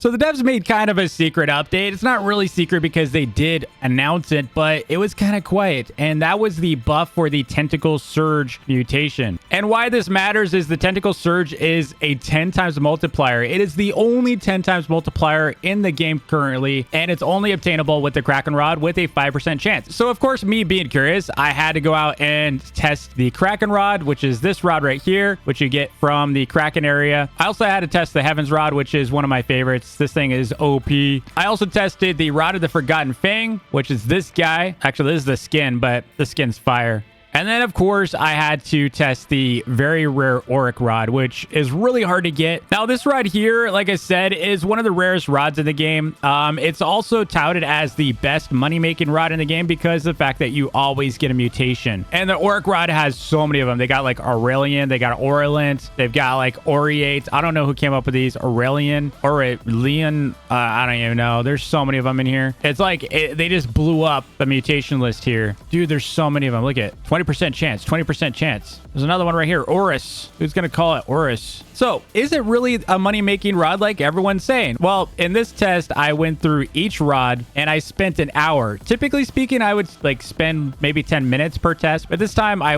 So the devs made kind of a secret update. It's not really secret because they did announce it, but it was kind of quiet. And that was the buff for the Tentacle Surge mutation. And why this matters is the Tentacle Surge is a 10 times multiplier. It is the only 10 times multiplier in the game currently, and it's only obtainable with the Kraken Rod with a 5% chance. So of course, me being curious, I had to go out and test the Kraken Rod, which is this rod right here, which you get from the Kraken area. I also had to test the Heaven's Rod, which is one of my favorites. This thing is OP. I also tested the Rod of the Forgotten Fang, which is this guy. Actually, this is the skin, but the skin's fire. And then, of course, I had to test the very rare Auric Rod, which is really hard to get. Now, this rod here, like I said, is one of the rarest rods in the game. It's also touted as the best money-making rod in the game because of the fact that you always get a mutation. And the Auric Rod has so many of them. They got, like, Aurelian. They got Aurelient. They've got, like, Aureate. I don't know who came up with these. Aurelian. Aurelian. I don't even know. There's so many of them in here. It's like they just blew up the mutation list here. Dude, there's so many of them. Look at 20% chance, 20% chance. There's another one right here, Orus. Who's going to call it Orus? So, is it really a money-making rod like everyone's saying? Well, in this test, I went through each rod and I spent an hour. Typically speaking, I would like spend maybe 10 minutes per test. But this time I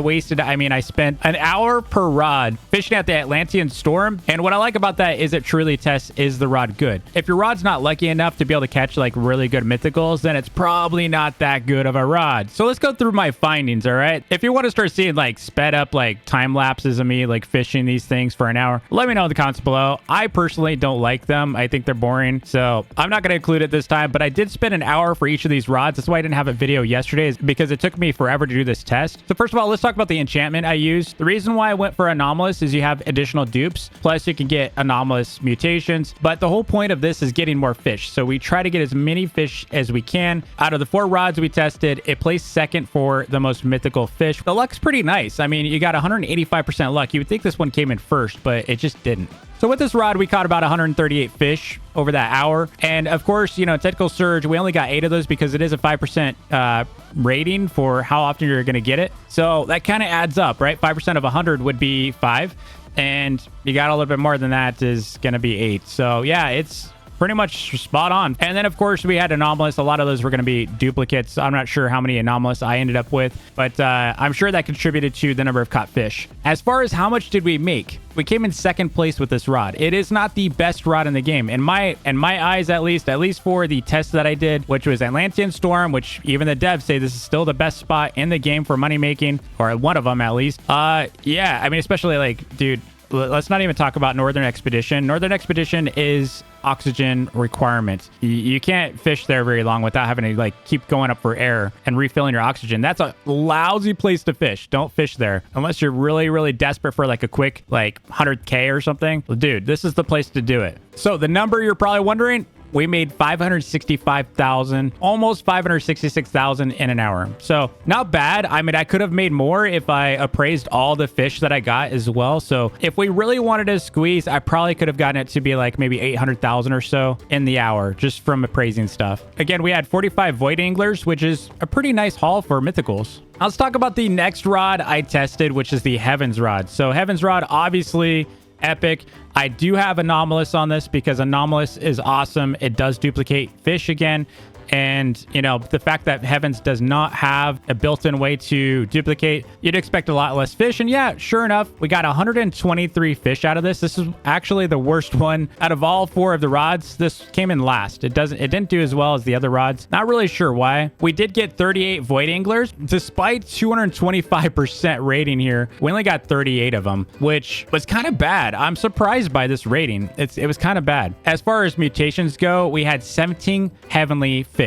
spent an hour per rod fishing at the Atlantean Storm. And what I like about that is it truly tests, is the rod good? If your rod's not lucky enough to be able to catch like really good mythicals, then it's probably not that good of a rod. So let's go through my findings, all right? If you want to start seeing like sped up like time lapses of me like fishing these things for an hour, let me know in the comments below. I personally don't like them. I think they're boring. So I'm not going to include it this time, but I did spend an hour for each of these rods. That's why I didn't have a video yesterday, is because it took me forever to do this test. So first of all, let's talk about the enchantment I used. The reason why I went for anomalous is you have additional dupes, plus you can get anomalous mutations. But the whole point of this is getting more fish. So we try to get as many fish as we can. Out of the 4 rods we tested, it placed second for the most mythical fish. The luck's pretty nice. I mean, you got 185% luck. You would think this one came in first, but it just didn't. So with this rod, we caught about 138 fish over that hour. And of course, you know, Tentacle Surge, we only got 8 of those because it is a 5% rating for how often you're going to get it. So that kind of adds up, right? 5% of 100 would be 5. And you got a little bit more than that is going to be 8. So yeah, it's pretty much spot on. And then of course we had anomalous. A lot of those were going to be duplicates. I'm not sure how many anomalous I ended up with, but I'm sure that contributed to the number of caught fish. As far as how much did we make, we came in second place with this rod. It is not the best rod in the game in my eyes, at least for the test that I did, which was Atlantean Storm, which even the devs say this is still the best spot in the game for money making, or one of them at least. Yeah, I mean, especially like, dude, let's not even talk about Northern Expedition. Northern Expedition is oxygen requirements. You can't fish there very long without having to like keep going up for air and refilling your oxygen. That's a lousy place to fish. Don't fish there unless you're really, really desperate for like a quick like 100K or something. Well, dude, this is the place to do it. So the number you're probably wondering, we made 565,000, almost 566,000 in an hour. So not bad. I mean, I could have made more if I appraised all the fish that I got as well. So if we really wanted to squeeze, I probably could have gotten it to be like maybe 800,000 or so in the hour just from appraising stuff. Again, we had 45 void anglers, which is a pretty nice haul for mythicals. Now let's talk about the next rod I tested, which is the Heaven's Rod. So Heaven's Rod, obviously epic. I do have anomalous on this because anomalous is awesome. It does duplicate fish again. And, you know, the fact that Heavens does not have a built-in way to duplicate, you'd expect a lot less fish. And yeah, sure enough, we got 123 fish out of this. This is actually the worst one out of all 4 of the rods. This came in last. It didn't do as well as the other rods. Not really sure why. We did get 38 void anglers. Despite 225% rating here, we only got 38 of them, which was kind of bad. I'm surprised by this rating. It was kind of bad. As far as mutations go, we had 17 heavenly fish.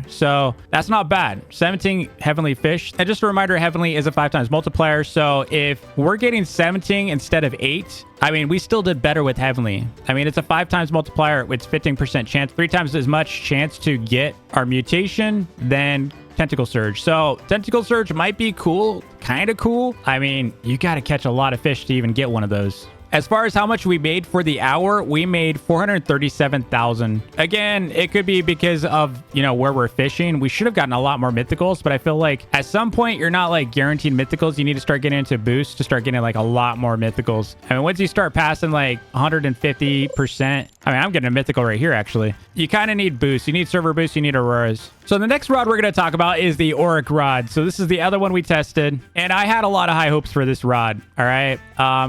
So that's not bad. 17 heavenly fish. And just a reminder, heavenly is a 5 times multiplier. So if we're getting 17 instead of 8, I mean, we still did better with heavenly. I mean, it's a 5 times multiplier. It's 15% chance, 3 times as much chance to get our mutation than Tentacle Surge. So Tentacle Surge might be cool, kind of cool. I mean, you got to catch a lot of fish to even get one of those. As far as how much we made for the hour, we made 437,000. Again, it could be because of, you know, where we're fishing. We should have gotten a lot more mythicals, but I feel like at some point you're not like guaranteed mythicals. You need to start getting into boosts to start getting like a lot more mythicals. I mean, once you start passing like 150%, I mean, I'm getting a mythical right here, actually. You kind of need boosts. You need server boosts. You need auroras. So the next rod we're going to talk about is the Auric Rod. So this is the other one we tested, and I had a lot of high hopes for this rod. All right.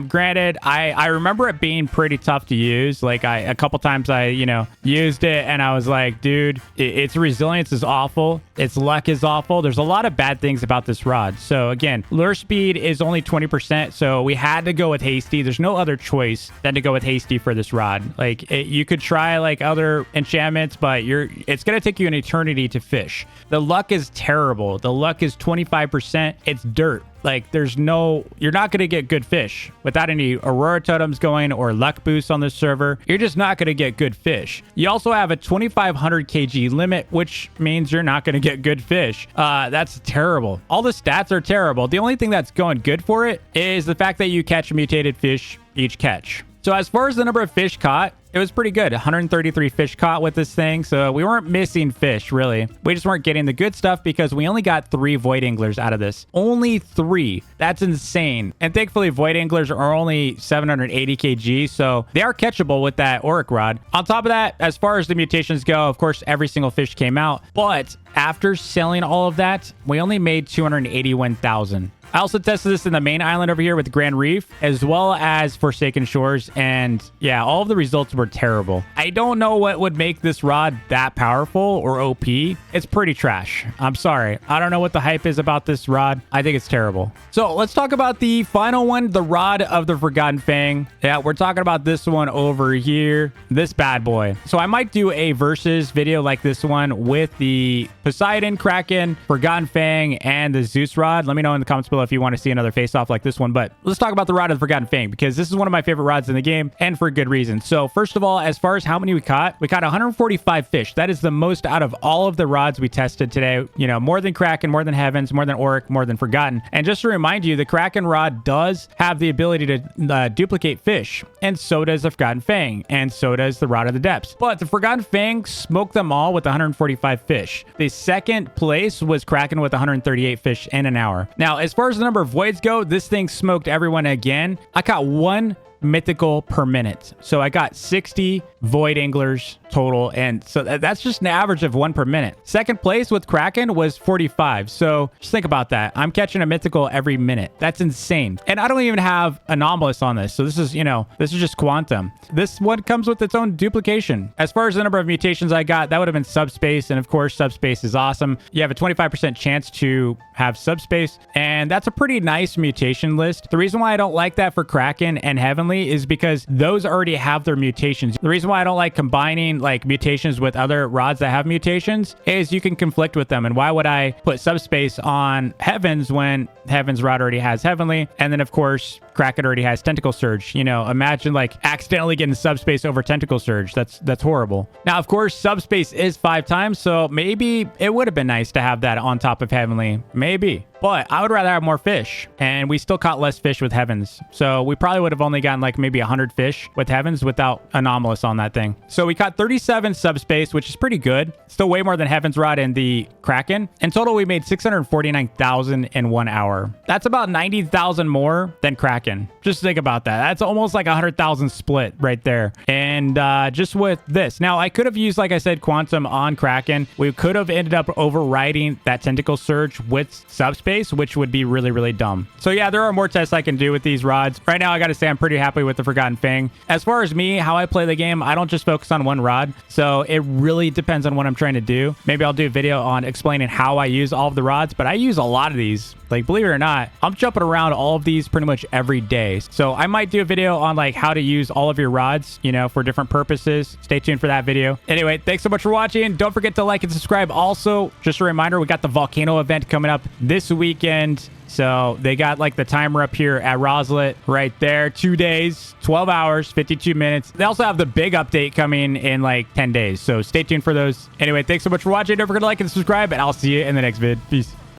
Granted, I remember it being pretty tough to use. Like a couple times I, you know, used it and I was like, dude, its resilience is awful. Its luck is awful. There's a lot of bad things about this rod. So again, lure speed is only 20%. So we had to go with hasty. There's no other choice than to go with hasty for this rod. Like you could try like other enchantments, but it's going to take you an eternity to fish. The luck is terrible. The luck is 25%. It's dirt. Like you're not going to get good fish without any aurora totems going or luck boosts on this server. You're just not going to get good fish. You also have a 2,500 kg limit, which means you're not going to get good fish. That's terrible. All the stats are terrible. The only thing that's going good for it is the fact that you catch mutated fish each catch. So as far as the number of fish caught, it was pretty good. 133 fish caught with this thing. So we weren't missing fish, really. We just weren't getting the good stuff because we only got 3 void anglers out of this. Only 3. That's insane. And thankfully, void anglers are only 780 kg. So they are catchable with that Auric Rod. On top of that, as far as the mutations go, of course, every single fish came out. But after selling all of that, we only made 281,000. I also tested this in the main island over here with Grand Reef, as well as Forsaken Shores. And yeah, all of the results were terrible. I don't know what would make this rod that powerful or OP. It's pretty trash. I'm sorry. I don't know what the hype is about this rod. I think it's terrible. So let's talk about the final one, the Rod of the Forgotten Fang. Yeah, we're talking about this one over here, this bad boy. So I might do a versus video like this one with the Poseidon, Kraken, Forgotten Fang, and the Zeus rod. Let me know in the comments below if you want to see another face-off like this one. But let's talk about the Rod of the Forgotten Fang, because this is one of my favorite rods in the game, and for good reason. So first of all, as far as how many we caught 145 fish. That is the most out of all of the rods we tested today. You know, more than Kraken, more than Heavens, more than Auric, more than Forgotten. And just to remind you, the Kraken Rod does have the ability to duplicate fish, and so does the Forgotten Fang, and so does the Rod of the Depths. But the Forgotten Fang smoked them all with 145 fish. The second place was Kraken with 138 fish in an hour. Now, as far as the number of voids go, this thing smoked everyone again. I caught 1 mythical per minute. So I got 60 void anglers total, and so that's just an average of 1 per minute. Second place with Kraken was 45. So just think about that. I'm catching a mythical every minute. That's insane. And I don't even have anomalous on this. So this is, you know, this is just quantum. This one comes with its own duplication. As far as the number of mutations I got, that would have been subspace. And of course, subspace is awesome. You have a 25% chance to have subspace, and that's a pretty nice mutation list. The reason why I don't like that for Kraken and Heavenly is because those already have their mutations. The reason why I don't like combining like mutations with other rods that have mutations is you can conflict with them. And why would I put subspace on Heavens when Heaven's rod already has Heavenly? And then of course, Kraken already has Tentacle Surge. You know, imagine like accidentally getting subspace over Tentacle Surge. That's horrible. Now, of course, subspace is 5 times, so maybe it would have been nice to have that on top of Heavenly. Maybe. But I would rather have more fish, and we still caught less fish with Heavens. So we probably would have only gotten like maybe 100 fish with Heavens without anomalous on that thing. So we caught 37 subspace, which is pretty good. Still way more than Heaven's Rod and the Kraken. In total, we made 649,000 in 1 hour. That's about 90,000 more than Kraken. Just think about that. That's almost like 100,000 split right there. And just with this. Now, I could have used, like I said, Quantum on Kraken. We could have ended up overriding that Tentacle Surge with subspace, which would be really, really dumb. So yeah, there are more tests I can do with these rods. Right now, I got to say I'm pretty happy with the Forgotten Fang. As far as me, how I play the game, I don't just focus on one rod. So it really depends on what I'm trying to do. Maybe I'll do a video on explaining how I use all of the rods, but I use a lot of these. Like, believe it or not, I'm jumping around all of these pretty much every day. So I might do a video on like how to use all of your rods, you know, for different purposes. Stay tuned for that video. Anyway, thanks so much for watching. Don't forget to like and subscribe. Also, just a reminder, we got the volcano event coming up this weekend. So they got like the timer up here at Roslet right there. 2 days, 12 hours, 52 minutes. They also have the big update coming in like 10 days. So stay tuned for those. Anyway, thanks so much for watching. Don't forget to like and subscribe, and I'll see you in the next vid. Peace.